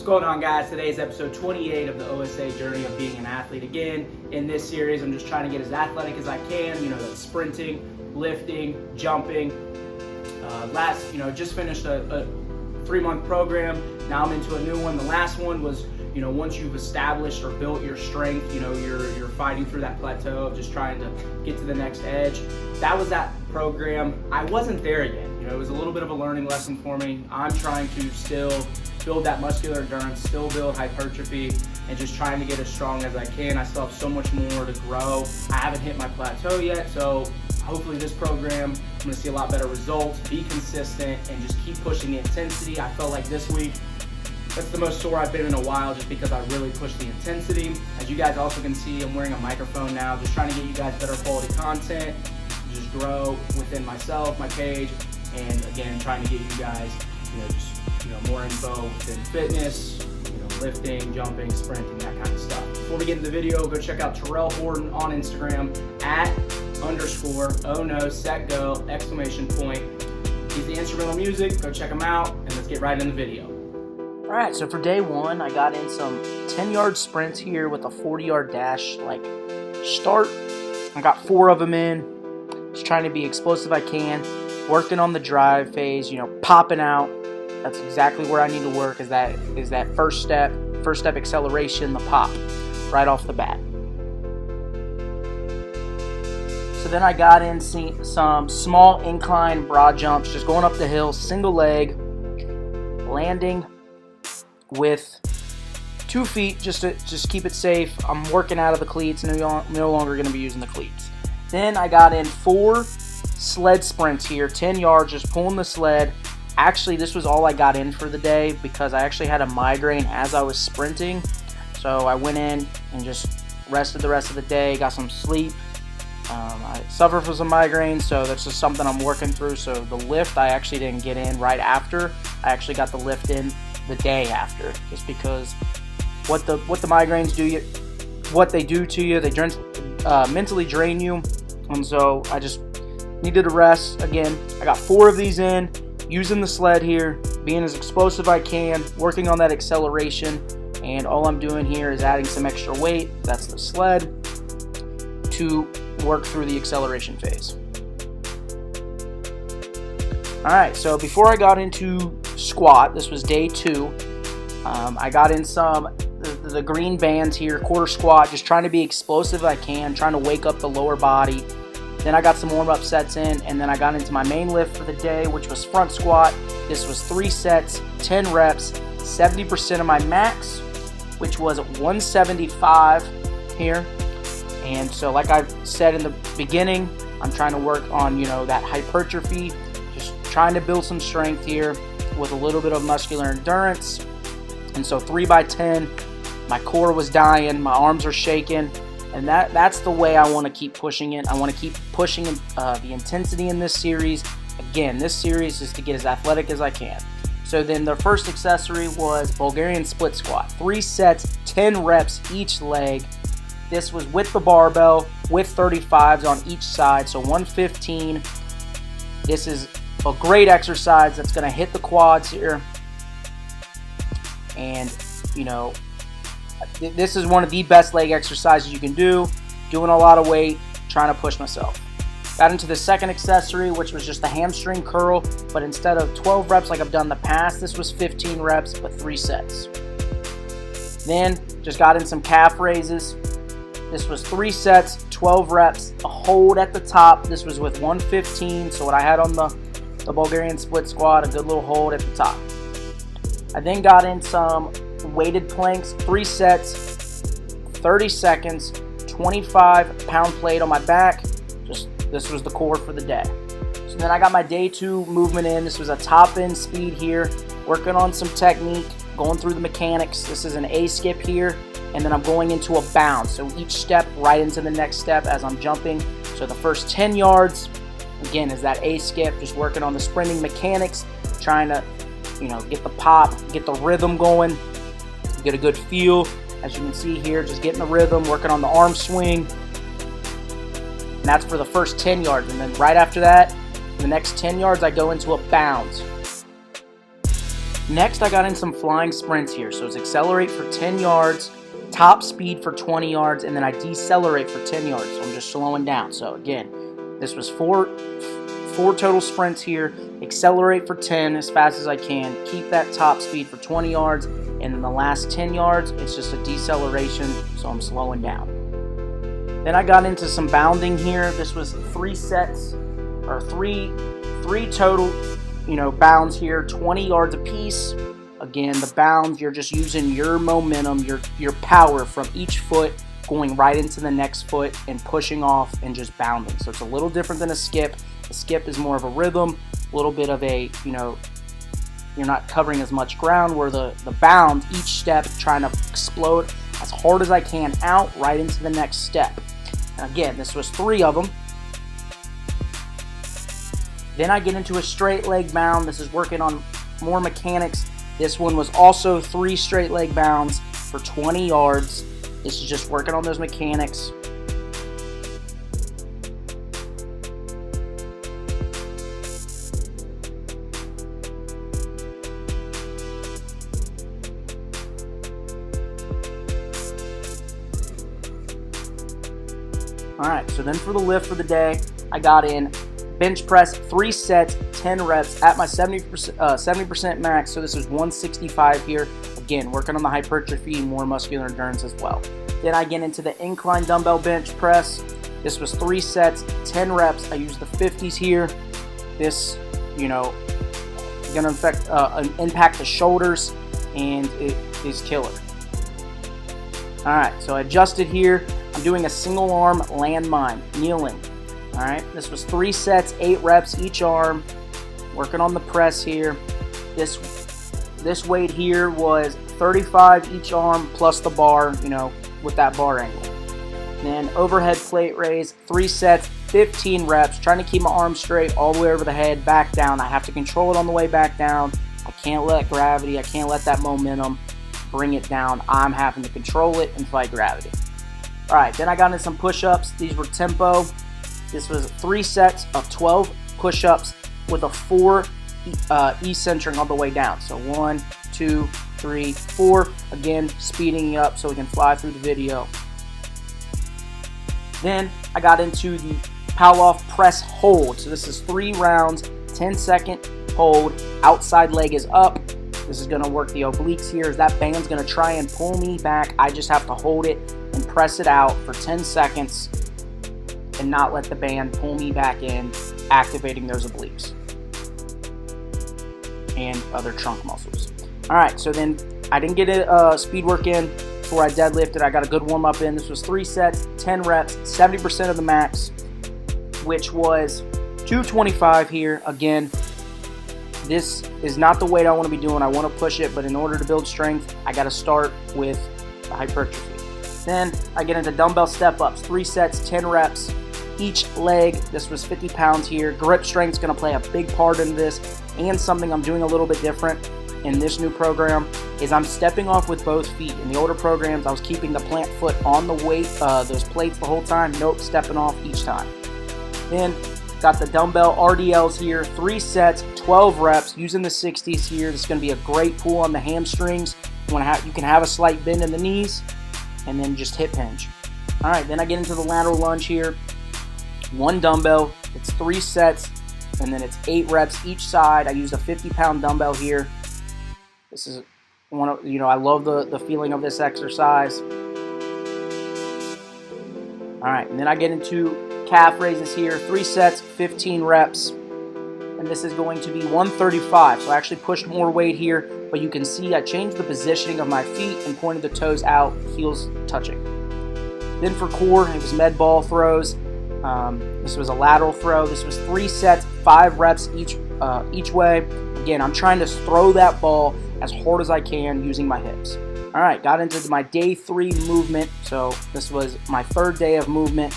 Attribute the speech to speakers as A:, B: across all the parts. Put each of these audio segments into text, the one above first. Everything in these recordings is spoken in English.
A: What's going on, guys? Today is episode 28 of the OSA Journey of Being an Athlete. Again, in this series, I'm just trying to get as athletic as I can. That's sprinting, lifting, jumping. Just finished a 3-month program. Now I'm into a new one. The last one was, once you've established or built your strength, you're fighting through that plateau of just trying to get to the next edge. That was that program. I wasn't there yet. It was a little bit of a learning lesson for me. I'm trying to still build that muscular endurance, still build hypertrophy, and just trying to get as strong as I can. I still have so much more to grow. I haven't hit my plateau yet, so hopefully this program, I'm gonna see a lot better results, be consistent, and just keep pushing the intensity. I felt like this week, that's the most sore I've been in a while, just because I really pushed the intensity. As you guys also can see, I'm wearing a microphone now, just trying to get you guys better quality content, just grow within myself, my page, and again, trying to get you guys, more info within fitness, lifting, jumping, sprinting, that kind of stuff. Before we get into the video, go check out Terrell Horton on Instagram @_oh_no_set_go! He's the instrumental music. Go check him out, and let's get right in the video.
B: All right, so for day one, I got in some 10-yard sprints here with a 40-yard dash start. I got 4 of them in. Just trying to be explosive I can. Working on the drive phase, popping out. That's exactly where I need to work, is that first step acceleration, the pop, right off the bat. So then I got in some small incline broad jumps, just going up the hill, single leg, landing with 2 feet, just keep it safe. I'm working out of the cleats, no longer going to be using the cleats. Then I got in 4 sled sprints here, 10 yards, just pulling the sled. Actually, this was all I got in for the day because I actually had a migraine as I was sprinting. So I went in and just rested the rest of the day, got some sleep. I suffer from some migraines, so that's just something I'm working through. So the lift I actually didn't get in right after. I actually got the lift in the day after, just because what the migraines do to you, they mentally drain you, and so I just needed a rest. Again, I got 4 of these in, using the sled here, being as explosive I can, working on that acceleration, and all I'm doing here is adding some extra weight, that's the sled, to work through the acceleration phase. Alright, so before I got into squat, this was day 2, I got in the green bands here, quarter squat, just trying to be explosive I can, trying to wake up the lower body. Then I got some warm-up sets in, and then I got into my main lift for the day, which was front squat. This was 3 sets, 10 reps, 70% of my max, which was 175 here. And so like I said in the beginning, I'm trying to work on, that hypertrophy, just trying to build some strength here with a little bit of muscular endurance. And so 3x10, my core was dying, my arms are shaking. And that's the way I want to keep pushing it. I want to keep pushing the intensity in this series. Again, this series is to get as athletic as I can. So then the first accessory was Bulgarian split squat. 3 sets, 10 reps each leg. This was with the barbell, with 35s on each side, so 115. This is a great exercise that's going to hit the quads here. And, this is one of the best leg exercises you can do. Doing a lot of weight, trying to push myself. Got into the second accessory, which was just the hamstring curl, but instead of 12 reps like I've done in the past, this was 15 reps, but 3 sets. Then just got in some calf raises. This was 3 sets, 12 reps, a hold at the top. This was with 115, so what I had on the Bulgarian split squat, a good little hold at the top. I then got in some weighted planks, 3 sets, 30 seconds, 25-pound plate on my back. This was the core for the day. So then I got my day 2 movement in. This was a top end speed here, working on some technique, going through the mechanics. This is an A skip here, and then I'm going into a bound. So each step right into the next step as I'm jumping. So the first 10 yards, again, is that A skip, just working on the sprinting mechanics, trying to, get the pop, get the rhythm going, get a good feel. As you can see here, just getting the rhythm, working on the arm swing. And that's for the first 10 yards. And then right after that, the next 10 yards, I go into a bound. Next, I got in some flying sprints here. So it's accelerate for 10 yards, top speed for 20 yards, and then I decelerate for 10 yards. So I'm just slowing down. So again, this was four total sprints here. Accelerate for 10 as fast as I can. Keep that top speed for 20 yards. And then the last 10 yards, it's just a deceleration, so I'm slowing down. Then I got into some bounding here. This was 3 sets, or three total, bounds here, 20 yards apiece. Again, the bounds, you're just using your momentum, your power from each foot, going right into the next foot and pushing off and just bounding. So it's a little different than a skip. A skip is more of a rhythm, a little bit of a, you're not covering as much ground, where the bound, each step, trying to explode as hard as I can out right into the next step. And again, this was 3 of them. Then I get into a straight leg bound. This is working on more mechanics. This one was also 3 straight leg bounds for 20 yards. This is just working on those mechanics. Alright, so then for the lift for the day, I got in bench press, 3 sets, 10 reps at my 70% max. So this is 165 here. Again, working on the hypertrophy, more muscular endurance as well. Then I get into the incline dumbbell bench press. This was 3 sets, 10 reps. I use the 50s here. This, going to impact the shoulders, and it is killer. Alright, so I adjusted here. I'm doing a single arm landmine, kneeling. Alright, this was 3 sets, 8 reps each arm. Working on the press here. This weight here was 35 each arm plus the bar, with that bar angle. Then overhead plate raise, 3 sets, 15 reps, trying to keep my arms straight all the way over the head, back down. I have to control it on the way back down. I can't let gravity, I can't let that momentum bring it down. I'm having to control it and fight gravity. Alright, then I got into some push-ups. These were tempo. This was 3 sets of 12 push-ups with a 4 eccentric all the way down. So 1, 2, 3, 4. Again, speeding up so we can fly through the video. Then I got into the Powell press hold. So this is 3 rounds, 10-second hold. Outside leg is up. This is going to work the obliques here. As that band's going to try and pull me back, I just have to hold it and press it out for 10 seconds and not let the band pull me back in, activating those obliques and other trunk muscles. Alright, so then I didn't get a speed work in before I deadlifted. I got a good warm up in. This was 3 sets, 10 reps, 70% of the max, which was 225 here. Again, this is not the weight I want to be doing. I want to push it, but in order to build strength, I got to start with the hypertrophy. Then I get into dumbbell step-ups, 3 sets, 10 reps, each leg. This was 50 pounds here. Grip strength is going to play a big part in this, and something I'm doing a little bit different in this new program is I'm stepping off with both feet. In the older programs, I was keeping the plant foot on the weight, those plates the whole time. Nope, stepping off each time. Then got the dumbbell RDLs here, 3 sets, 12 reps, using the 60s here. This is going to be a great pull on the hamstrings. You can have a slight bend in the knees, and then just hip hinge. Alright, then I get into the lateral lunge here. 1 dumbbell, it's 3 sets, and then it's 8 reps each side. I use a 50-pound dumbbell here. This is one of, I love the feeling of this exercise. Alright, and then I get into calf raises here, 3 sets, 15 reps, and this is going to be 135. So I actually pushed more weight here, but you can see I changed the positioning of my feet and pointed the toes out, heels touching. Then for core, it was med ball throws. This was a lateral throw. This was 3 sets, 5 reps each way. Again, I'm trying to throw that ball as hard as I can using my hips. All right, got into my day 3 movement. So this was my 3rd day of movement,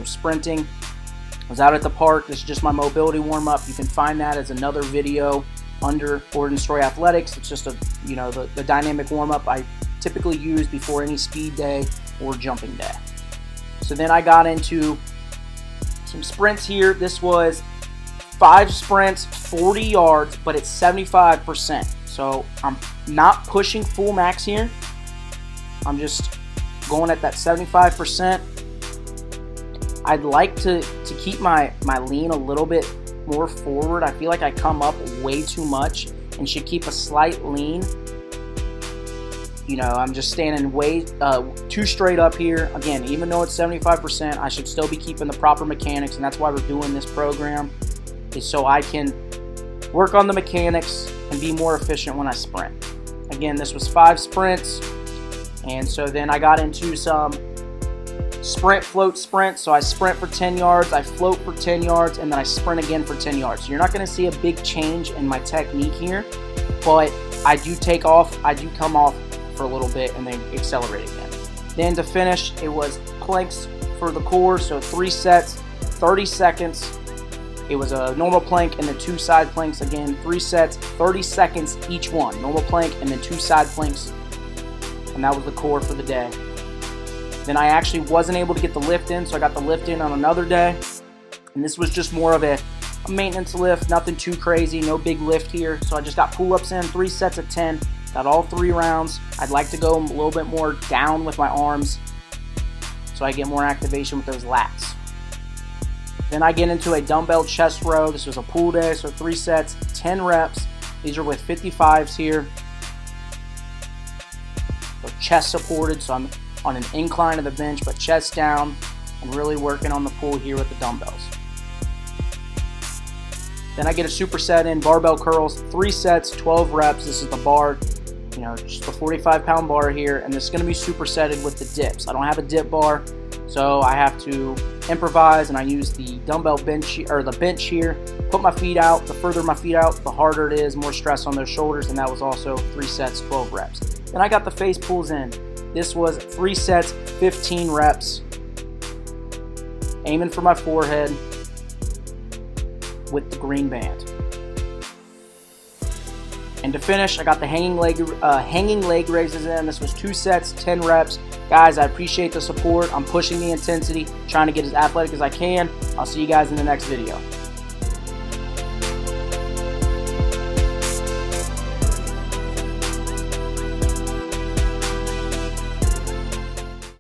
B: sprinting. I was out at the park. This is just my mobility warm-up. You can find that as another video under Gordon Story Athletics. It's just the dynamic warm-up I typically use before any speed day or jumping day. So then I got into some sprints here. This was 5 sprints, 40 yards, but it's 75%. So I'm not pushing full max here. I'm just going at that 75%. I'd like to keep my lean a little bit more forward. I feel like I come up way too much and should keep a slight lean. You know, I'm just standing way too straight up here. Again, even though it's 75%, I should still be keeping the proper mechanics, and that's why we're doing this program, is so I can work on the mechanics and be more efficient when I sprint. Again, this was 5 sprints, and so then I got into some sprint, float, sprint. So I sprint for 10 yards, I float for 10 yards, and then I sprint again for 10 yards. So you're not going to see a big change in my technique here, but I do take off, I do come off for a little bit and then accelerate again. Then to finish, it was planks for the core, so 3 sets, 30 seconds. It was a normal plank and then 2 side planks. Again, 3 sets, 30 seconds each one. Normal plank and then 2 side planks. And that was the core for the day. Then I actually wasn't able to get the lift in, so I got the lift in on another day. And this was just more of a maintenance lift, nothing too crazy, no big lift here. So I just got pull-ups in, 3 sets of 10, got all 3 rounds. I'd like to go a little bit more down with my arms so I get more activation with those lats. Then I get into a dumbbell chest row. This was a pull day, so 3 sets, 10 reps. These are with 55s here. So chest supported, so I'm on an incline of the bench, but chest down, and really working on the pull here with the dumbbells. Then I get a superset in barbell curls, 3 sets, 12 reps. This is the bar, you know, just the 45-pound bar here, and this is going to be supersetted with the dips. I don't have a dip bar, so I have to improvise, and I use the dumbbell bench, or the bench here. Put my feet out. The further my feet out, the harder it is, more stress on those shoulders, and that was also 3 sets, 12 reps. Then I got the face pulls in. This was 3 sets, 15 reps. Aiming for my forehead with the green band. And to finish, I got the hanging leg raises in. This was 2 sets, 10 reps. Guys, I appreciate the support. I'm pushing the intensity, trying to get as athletic as I can. I'll see you guys in the next video.